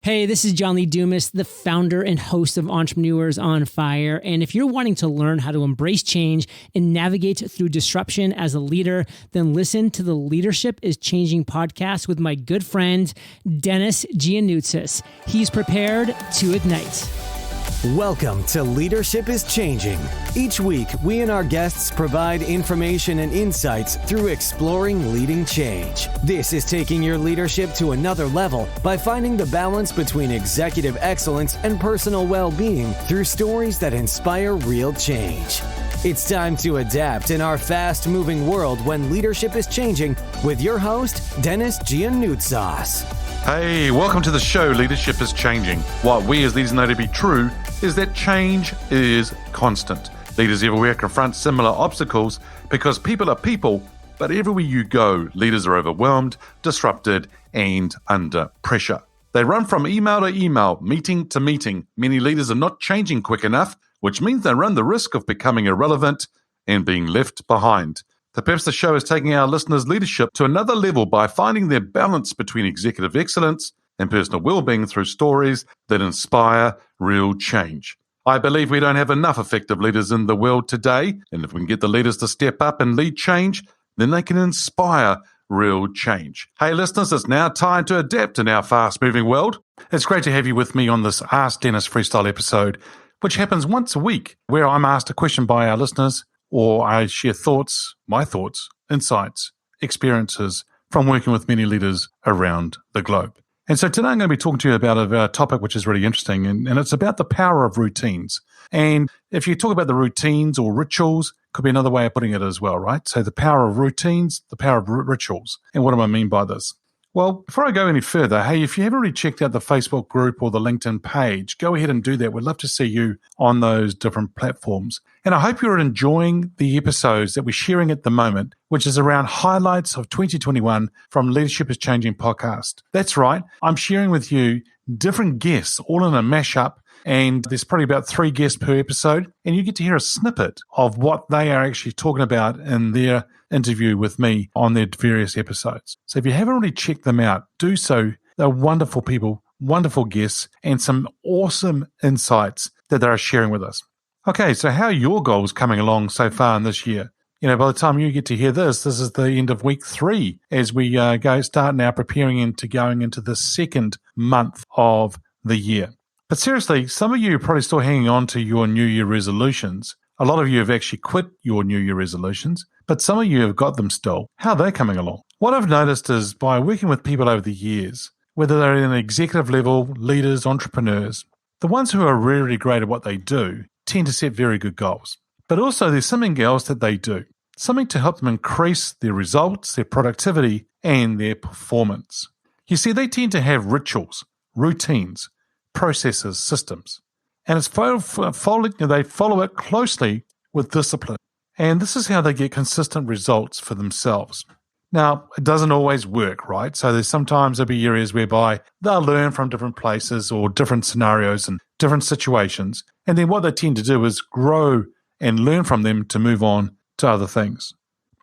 Hey, this is John Lee Dumas, the founder and host of Entrepreneurs on Fire. And if you're wanting to learn how to embrace change and navigate through disruption as a leader, then listen to the Leadership is Changing podcast with my good friend, Denis Giannoutzis. He's prepared to ignite. Welcome to Leadership is Changing. Each week, we and our guests provide information and insights through exploring leading change. This is taking your leadership to another level by finding the balance between executive excellence and personal well-being through stories that inspire real change. It's time to adapt in our fast-moving world when leadership is changing with your host, Denis Giannoutzis. Hey, welcome to the show, Leadership is Changing. What we as leaders know to be true is that change is constant. Leaders everywhere confront similar obstacles because people are people, but everywhere you go, leaders are overwhelmed, disrupted, and under pressure. They run from email to email, meeting to meeting. Many leaders are not changing quick enough, which means they run the risk of becoming irrelevant and being left behind. Perhaps the show is taking our listeners' leadership to another level by finding their balance between executive excellence and personal well-being through stories that inspire real change. I believe we don't have enough effective leaders in the world today, and if we can get the leaders to step up and lead change, then they can inspire real change. Hey listeners, it's now time to adapt in our fast-moving world. It's great to have you with me on this Ask Denis freestyle episode, which happens once a week, where I'm asked a question by our listeners, or I share my thoughts, insights, experiences from working with many leaders around the globe. And so today I'm going to be talking to you about a topic which is really interesting, and it's about the power of routines. And if you talk about the routines or rituals, could be another way of putting it as well, right? So the power of routines, the power of rituals. And what do I mean by this? Well, before I go any further, hey, if you haven't already checked out the Facebook group or the LinkedIn page, go ahead and do that. We'd love to see you on those different platforms. And I hope you're enjoying the episodes that we're sharing at the moment, which is around highlights of 2021 from Leadership is Changing podcast. That's right. I'm sharing with you different guests, all in a mashup. And there's probably about 3 guests per episode. And you get to hear a snippet of what they are actually talking about in their interview with me on their various episodes. So if you haven't already checked them out, do so. They're wonderful people, wonderful guests, and some awesome insights that they are sharing with us. Okay, so how are your goals coming along so far in this year? You know, by the time you get to hear this is the end of week 3 as we start now preparing into going into the second month of the year. But seriously, some of you are probably still hanging on to your New Year resolutions. A lot of you have actually quit your New Year resolutions, but some of you have got them still. How are they coming along? What I've noticed is by working with people over the years, whether they're in an executive level, leaders, entrepreneurs, the ones who are really great at what they do tend to set very good goals. But also there's something else that they do, something to help them increase their results, their productivity, and their performance. You see, they tend to have rituals, routines, processes, systems, and it's they follow it closely with discipline. And this is how they get consistent results for themselves. Now, it doesn't always work, right? So there'll be areas whereby they'll learn from different places or different scenarios and different situations. And then what they tend to do is grow and learn from them to move on to other things.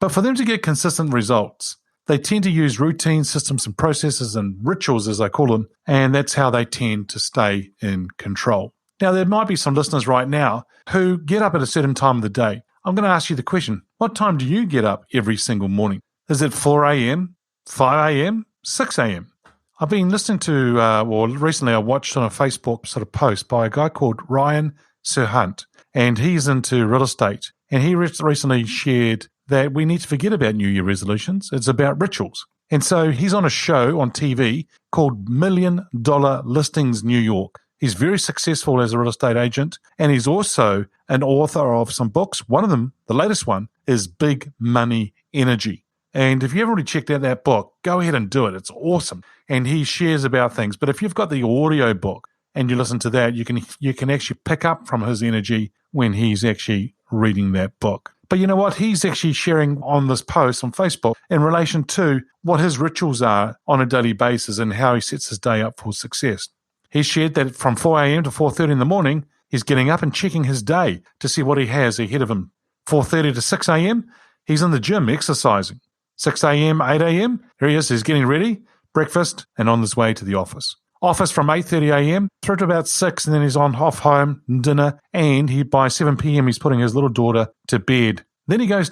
But for them to get consistent results, they tend to use routine systems and processes and rituals, as I call them, and that's how they tend to stay in control. Now, there might be some listeners right now who get up at a certain time of the day. I'm going to ask you the question, what time do you get up every single morning? Is it 4 a.m., 5 a.m., 6 a.m.? I've been listening to, recently I watched on a Facebook sort of post by a guy called Ryan Serhant, and he's into real estate. And he recently shared that we need to forget about New Year resolutions. It's about rituals. And so he's on a show on TV called $1 Million Listings New York. He's very successful as a real estate agent, and he's also an author of some books. One of them, the latest one, is Big Money Energy. And if you haven't already checked out that book, go ahead and do it. It's awesome. And he shares about things. But if you've got the audio book and you listen to that, you can actually pick up from his energy when he's actually reading that book. But you know what? He's actually sharing on this post on Facebook in relation to what his rituals are on a daily basis and how he sets his day up for success. He shared that from 4 a.m. to 4:30 in the morning, he's getting up and checking his day to see what he has ahead of him. 4:30 to 6 a.m., he's in the gym exercising. 6 a.m., 8 a.m., here he is, he's getting ready, breakfast, and on his way to the office. office from 8:30 a.m. through to about 6, and then he's off home, dinner, and by 7 p.m. he's putting his little daughter to bed. Then he goes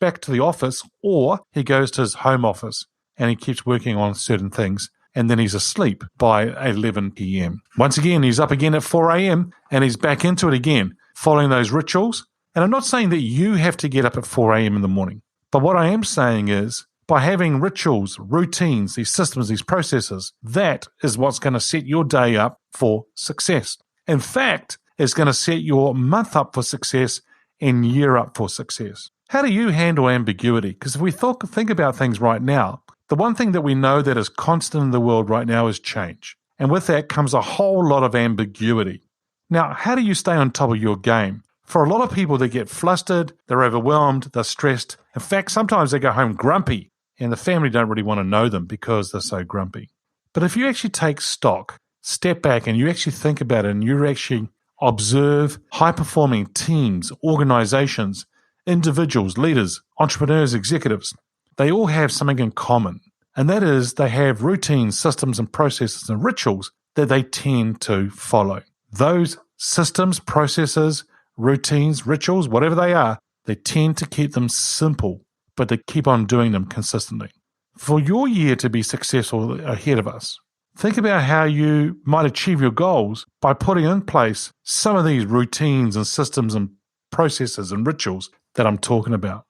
back to the office, or he goes to his home office, and he keeps working on certain things, and then he's asleep by 11 p.m. Once again, he's up again at 4 a.m., and he's back into it again, following those rituals. And I'm not saying that you have to get up at 4 a.m. in the morning, but what I am saying is, by having rituals, routines, these systems, these processes, that is what's going to set your day up for success. In fact, it's going to set your month up for success and year up for success. How do you handle ambiguity? Because if we think about things right now, the one thing that we know that is constant in the world right now is change. And with that comes a whole lot of ambiguity. Now, how do you stay on top of your game? For a lot of people, they get flustered, they're overwhelmed, they're stressed. In fact, sometimes they go home grumpy, and the family don't really want to know them because they're so grumpy. But if you actually take stock, step back, and you actually think about it, and you actually observe high-performing teams, organizations, individuals, leaders, entrepreneurs, executives, they all have something in common, and that is they have routines, systems, and processes and rituals that they tend to follow. Those systems, processes, routines, rituals, whatever they are, they tend to keep them simple, but they keep on doing them consistently. For your year to be successful ahead of us, think about how you might achieve your goals by putting in place some of these routines and systems and processes and rituals that I'm talking about.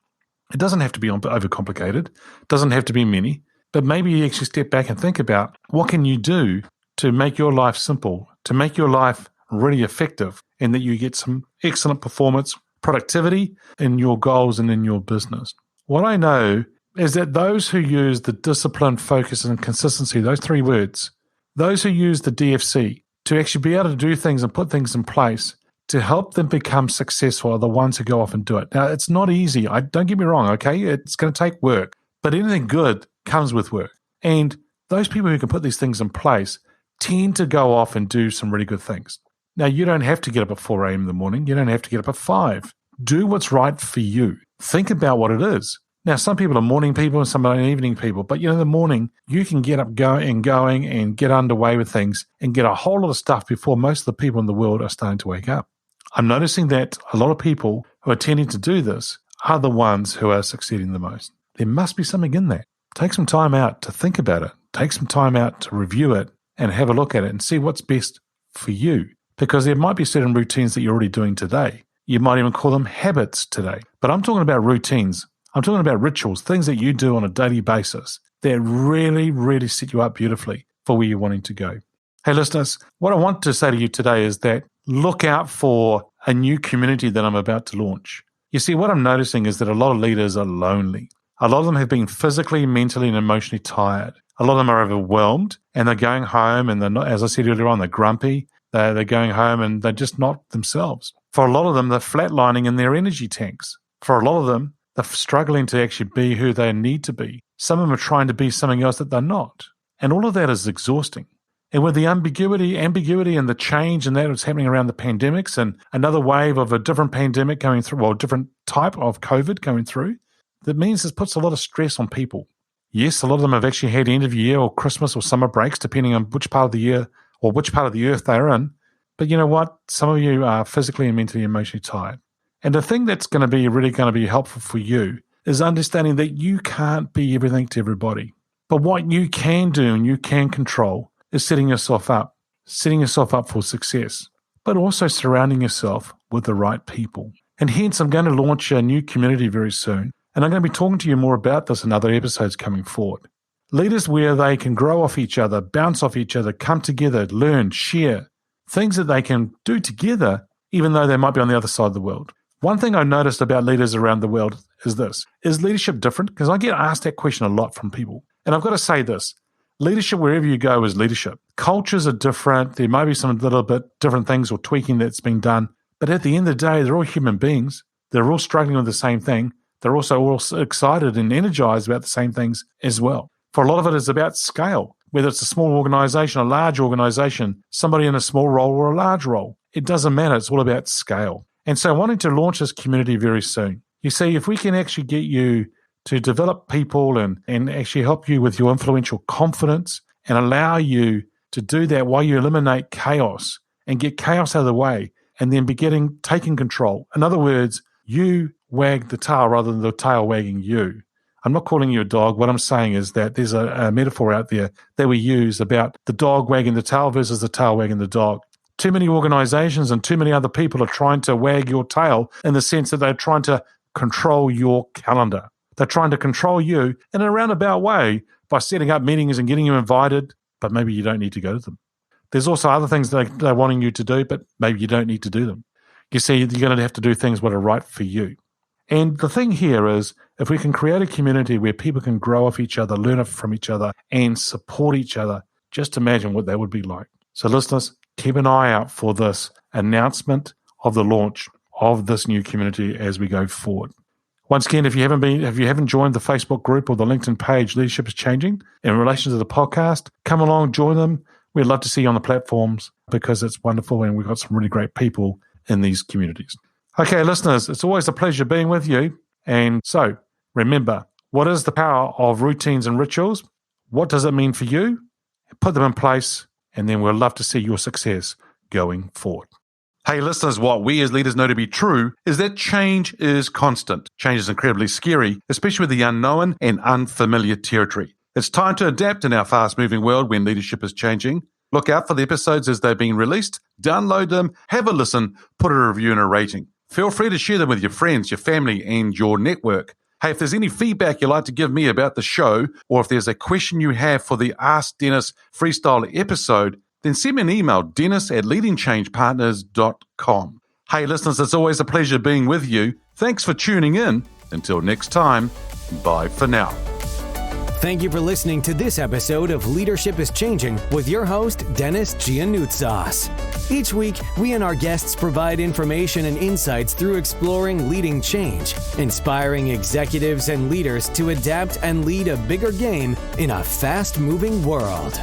It doesn't have to be overcomplicated. It doesn't have to be many, but maybe you actually step back and think about what can you do to make your life simple, to make your life really effective, and that you get some excellent performance, productivity in your goals and in your business. What I know is that those who use the discipline, focus, and consistency, those three words, those who use the DFC to actually be able to do things and put things in place to help them become successful are the ones who go off and do it. Now, it's not easy. Don't get me wrong, okay? It's going to take work, but anything good comes with work. And those people who can put these things in place tend to go off and do some really good things. Now, you don't have to get up at 4 a.m. in the morning. You don't have to get up at 5. Do what's right for you. Think about what it is. Now, some people are morning people and some are evening people, but in the morning, you can get up going and get underway with things and get a whole lot of stuff before most of the people in the world are starting to wake up. I'm noticing that a lot of people who are tending to do this are the ones who are succeeding the most. There must be something in that. Take some time out to think about it. Take some time out to review it and have a look at it and see what's best for you. Because there might be certain routines that you're already doing today. You might even call them habits today. But I'm talking about routines. I'm talking about rituals, things that you do on a daily basis that really, really set you up beautifully for where you're wanting to go. Hey, listeners, what I want to say to you today is that look out for a new community that I'm about to launch. You see, what I'm noticing is that a lot of leaders are lonely. A lot of them have been physically, mentally, and emotionally tired. A lot of them are overwhelmed, and they're going home, and they're not, as I said earlier on, they're grumpy. They're going home, and they're just not themselves. For a lot of them, they're flatlining in their energy tanks. For a lot of them, they're struggling to actually be who they need to be. Some of them are trying to be something else that they're not. And all of that is exhausting. And with the ambiguity and the change and that was happening around the pandemics and another wave of a different pandemic going through, well, different type of COVID going through, that means this puts a lot of stress on people. Yes, a lot of them have actually had end of year or Christmas or summer breaks, depending on which part of the year or which part of the earth they're in. But you know what? Some of you are physically and mentally, emotionally tired. And the thing that's going to be helpful for you is understanding that you can't be everything to everybody. But what you can do and you can control is setting yourself up for success, but also surrounding yourself with the right people. And hence, I'm going to launch a new community very soon. And I'm going to be talking to you more about this in other episodes coming forward. Leaders where they can grow off each other, bounce off each other, come together, learn, share, things that they can do together, even though they might be on the other side of the world. One thing I noticed about leaders around the world is this. Is leadership different? Because I get asked that question a lot from people. And I've got to say this. Leadership, wherever you go, is leadership. Cultures are different. There might be some little bit different things or tweaking that's being done. But at the end of the day, they're all human beings. They're all struggling with the same thing. They're also all excited and energized about the same things as well. For a lot of it is about scale, whether it's a small organization, a large organization, somebody in a small role or a large role. It doesn't matter. It's all about scale. And so wanting to launch this community very soon. You see, if we can actually get you to develop people and actually help you with your influential confidence and allow you to do that while you eliminate chaos and get chaos out of the way and then taking control. In other words, you wag the tail rather than the tail wagging you. I'm not calling you a dog. What I'm saying is that there's a metaphor out there that we use about the dog wagging the tail versus the tail wagging the dog. Too many organizations and too many other people are trying to wag your tail in the sense that they're trying to control your calendar. They're trying to control you in a roundabout way by setting up meetings and getting you invited, but maybe you don't need to go to them. There's also other things that they're wanting you to do, but maybe you don't need to do them. You see, you're going to have to do things that are right for you. And the thing here is, if we can create a community where people can grow off each other, learn from each other, and support each other, just imagine what that would be like. So listeners, keep an eye out for this announcement of the launch of this new community as we go forward. Once again, if you haven't joined the Facebook group or the LinkedIn page, Leadership is Changing, in relation to the podcast, come along, join them. We'd love to see you on the platforms because it's wonderful and we've got some really great people in these communities. Okay, listeners, it's always a pleasure being with you. And so, remember, what is the power of routines and rituals? What does it mean for you? Put them in place, and then we'll love to see your success going forward. Hey, listeners, what we as leaders know to be true is that change is constant. Change is incredibly scary, especially with the unknown and unfamiliar territory. It's time to adapt in our fast-moving world when leadership is changing. Look out for the episodes as they're being released. Download them, have a listen, put a review and a rating. Feel free to share them with your friends, your family, and your network. Hey, if there's any feedback you'd like to give me about the show, or if there's a question you have for the Ask Denis freestyle episode, then send me an email, dennis@leadingchangepartners.com. Hey, listeners, it's always a pleasure being with you. Thanks for tuning in. Until next time, bye for now. Thank you for listening to this episode of Leadership is Changing with your host, Denis Giannoutsas. Each week, we and our guests provide information and insights through exploring leading change, inspiring executives and leaders to adapt and lead a bigger game in a fast-moving world.